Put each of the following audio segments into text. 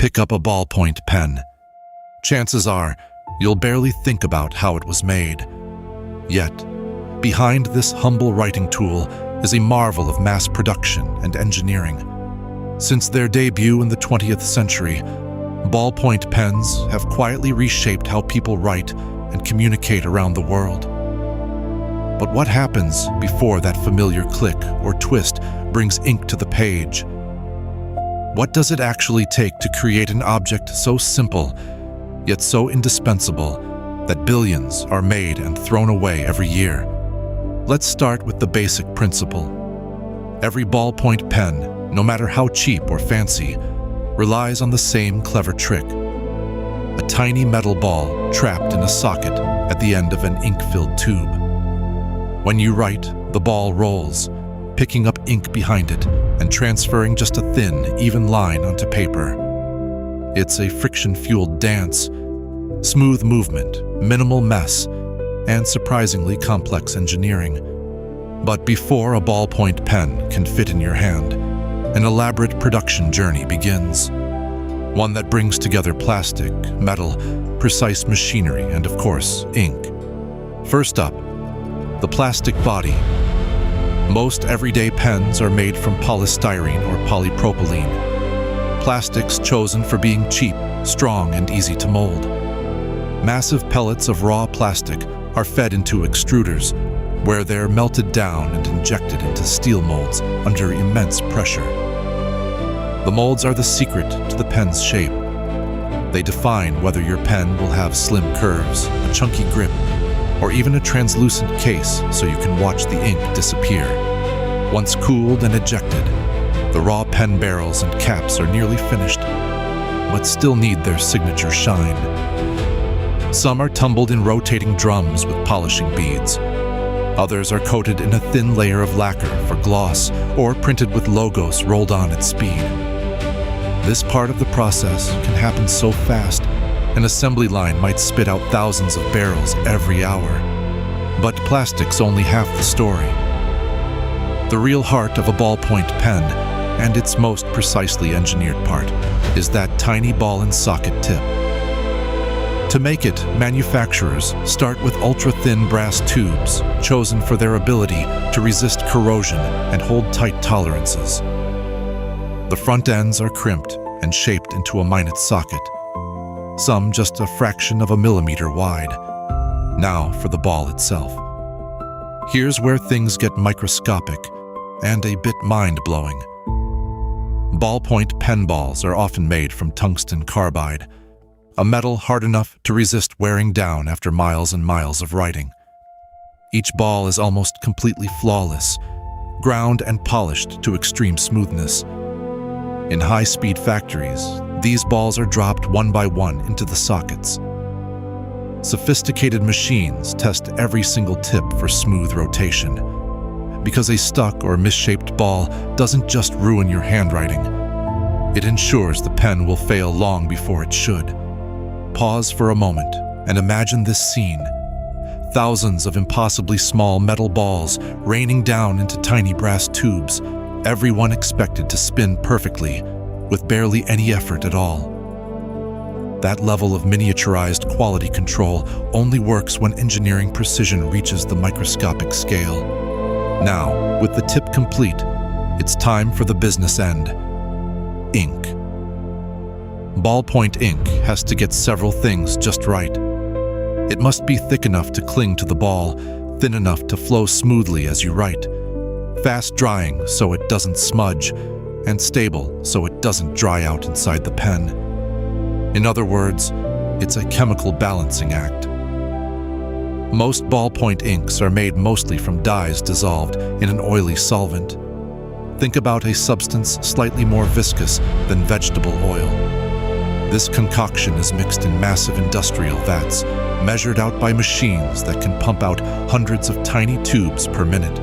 pick up a ballpoint pen. Chances are, you'll barely think about how it was made. Yet, behind this humble writing tool is a marvel of mass production and engineering. Since their debut in the 20th century, ballpoint pens have quietly reshaped how people write and communicate around the world. But what happens before that familiar click or twist brings ink to the page? What does it actually take to create an object so simple, yet so indispensable, that billions are made and thrown away every year? Let's start with the basic principle. Every ballpoint pen, no matter how cheap or fancy, relies on the same clever trick. A tiny metal ball trapped in a socket at the end of an ink-filled tube. When you write, the ball rolls, picking up ink behind it and transferring just a thin, even line onto paper. It's a friction-fueled dance, smooth movement, minimal mess, and surprisingly complex engineering. But before a ballpoint pen can fit in your hand, an elaborate production journey begins. One that brings together plastic, metal, precise machinery, and of course, ink. First up, the plastic body. Most everyday pens are made from polystyrene or polypropylene, plastics chosen for being cheap, strong, and easy to mold. Massive pellets of raw plastic are fed into extruders, where they're melted down and injected into steel molds under immense pressure. The molds are the secret to the pen's shape. They define whether your pen will have slim curves, a chunky grip, or even a translucent case so you can watch the ink disappear. Once cooled and ejected, the raw pen barrels and caps are nearly finished, but still need their signature shine. Some are tumbled in rotating drums with polishing beads. Others are coated in a thin layer of lacquer for gloss or printed with logos rolled on at speed. This part of the process can happen so fast, an assembly line might spit out thousands of barrels every hour. But plastic's only half the story. The real heart of a ballpoint pen, and its most precisely engineered part, is that tiny ball and socket tip. To make it, manufacturers start with ultra-thin brass tubes, chosen for their ability to resist corrosion and hold tight tolerances. The front ends are crimped and shaped into a minute socket, some just a fraction of a millimeter wide. Now for the ball itself. Here's where things get microscopic and a bit mind-blowing. Ballpoint pen balls are often made from tungsten carbide, a metal hard enough to resist wearing down after miles and miles of writing. Each ball is almost completely flawless, ground and polished to extreme smoothness. In high-speed factories, these balls are dropped one by one into the sockets. Sophisticated machines test every single tip for smooth rotation, because a stuck or misshaped ball doesn't just ruin your handwriting. It ensures the pen will fail long before it should. Pause for a moment and imagine this scene. Thousands of impossibly small metal balls raining down into tiny brass tubes, everyone expected to spin perfectly, with barely any effort at all. That level of miniaturized quality control only works when engineering precision reaches the microscopic scale. Now, with the tip complete, it's time for the business end. Ink. Ballpoint ink has to get several things just right. It must be thick enough to cling to the ball, thin enough to flow smoothly as you write, fast drying so it doesn't smudge, and stable so it doesn't dry out inside the pen. In other words, it's a chemical balancing act. Most ballpoint inks are made mostly from dyes dissolved in an oily solvent. Think about a substance slightly more viscous than vegetable oil. This concoction is mixed in massive industrial vats, measured out by machines that can pump out hundreds of tiny tubes per minute.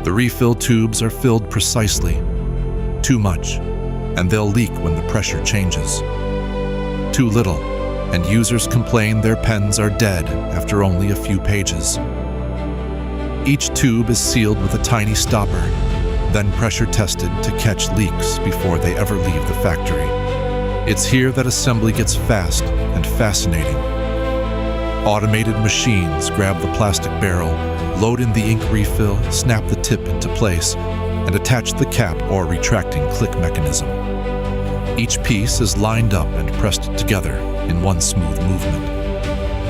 The refill tubes are filled precisely. Too much, and they'll leak when the pressure changes. Too little, and users complain their pens are dead after only a few pages. Each tube is sealed with a tiny stopper, then pressure tested to catch leaks before they ever leave the factory. It's here that assembly gets fast and fascinating. Automated machines grab the plastic barrel, load in the ink refill, snap the tip into place, and attach the cap or retracting click mechanism. Each piece is lined up and pressed together in one smooth movement.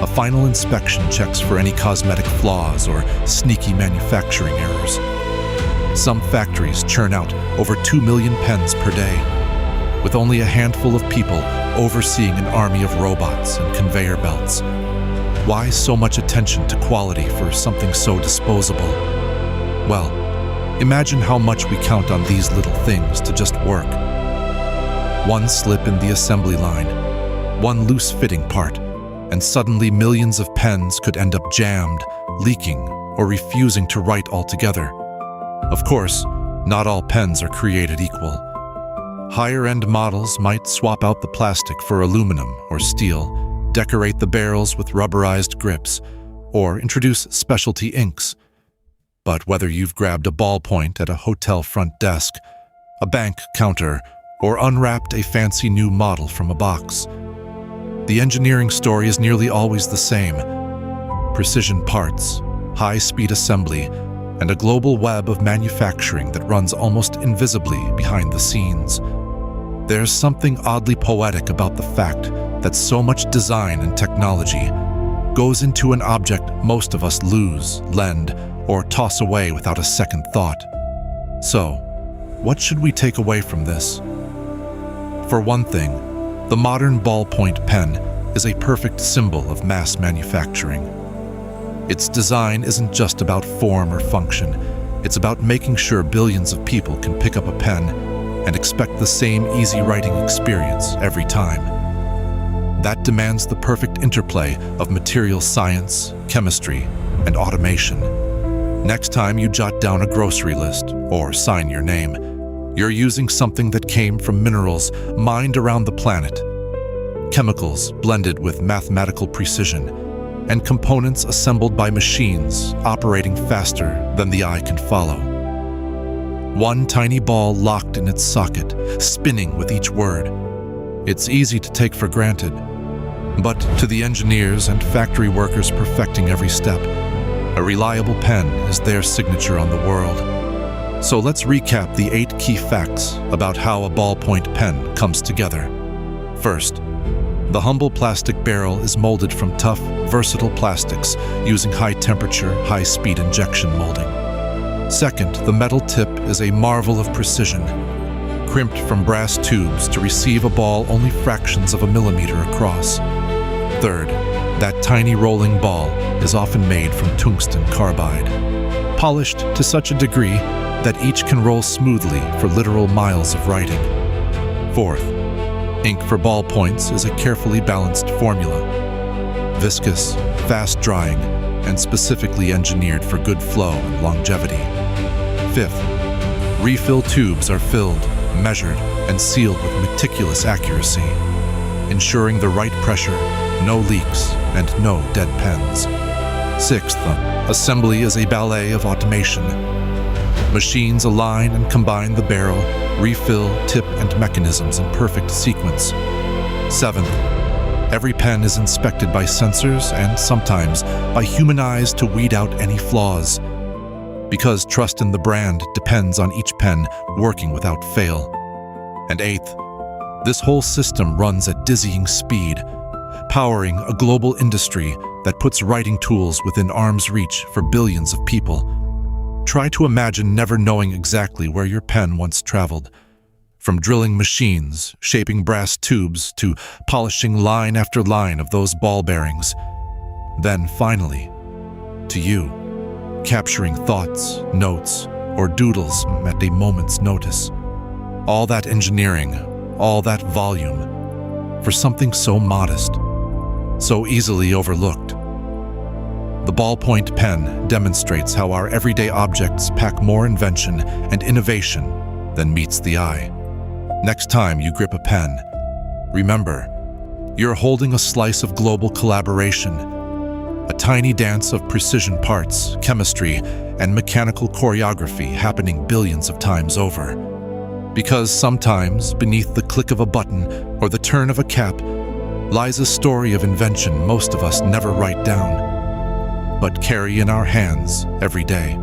A final inspection checks for any cosmetic flaws or sneaky manufacturing errors. Some factories churn out over 2 million pens per day, with only a handful of people overseeing an army of robots and conveyor belts. Why so much attention to quality for something so disposable? Well, imagine how much we count on these little things to just work. One slip in the assembly line, one loose fitting part, and suddenly millions of pens could end up jammed, leaking, or refusing to write altogether. Of course, not all pens are created equal. Higher-end models might swap out the plastic for aluminum or steel, decorate the barrels with rubberized grips, or introduce specialty inks. But whether you've grabbed a ballpoint at a hotel front desk, a bank counter, or unwrapped a fancy new model from a box, the engineering story is nearly always the same. Precision parts, high-speed assembly, and a global web of manufacturing that runs almost invisibly behind the scenes. There's something oddly poetic about the fact that so much design and technology goes into an object most of us lose, lend, or toss away without a second thought. So, what should we take away from this? For one thing, the modern ballpoint pen is a perfect symbol of mass manufacturing. Its design isn't just about form or function, it's about making sure billions of people can pick up a pen and expect the same easy writing experience every time. That demands the perfect interplay of material science, chemistry, and automation. Next time you jot down a grocery list or sign your name, you're using something that came from minerals mined around the planet, chemicals blended with mathematical precision, and components assembled by machines operating faster than the eye can follow. One tiny ball locked in its socket, spinning with each word. It's easy to take for granted, but to the engineers and factory workers perfecting every step, a reliable pen is their signature on the world. So let's recap the 8 key facts about how a ballpoint pen comes together. First, the humble plastic barrel is molded from tough, versatile plastics using high-temperature, high-speed injection molding. Second, the metal tip is a marvel of precision, crimped from brass tubes to receive a ball only fractions of a millimeter across. Third, that tiny rolling ball is often made from tungsten carbide, polished to such a degree that each can roll smoothly for literal miles of writing. Fourth, ink for ballpoints is a carefully balanced formula, viscous, fast-drying, and specifically engineered for good flow and longevity. Fifth, refill tubes are filled, measured, and sealed with meticulous accuracy, ensuring the right pressure, no leaks, and no dead pens. Sixth, assembly is a ballet of automation. Machines align and combine the barrel, refill, tip, and mechanisms in perfect sequence. Seventh, every pen is inspected by sensors and sometimes by human eyes to weed out any flaws, because trust in the brand depends on each pen working without fail. And eighth, this whole system runs at dizzying speed, powering a global industry that puts writing tools within arm's reach for billions of people. Try to imagine never knowing exactly where your pen once traveled, from drilling machines, shaping brass tubes, to polishing line after line of those ball bearings. Then finally, to you, capturing thoughts, notes, or doodles at a moment's notice. All that engineering, all that volume, for something so modest, so easily overlooked. The ballpoint pen demonstrates how our everyday objects pack more invention and innovation than meets the eye. Next time you grip a pen, remember, you're holding a slice of global collaboration, a tiny dance of precision parts, chemistry, and mechanical choreography happening billions of times over. Because sometimes, beneath the click of a button or the turn of a cap, lies a story of invention most of us never write down, but carry in our hands every day.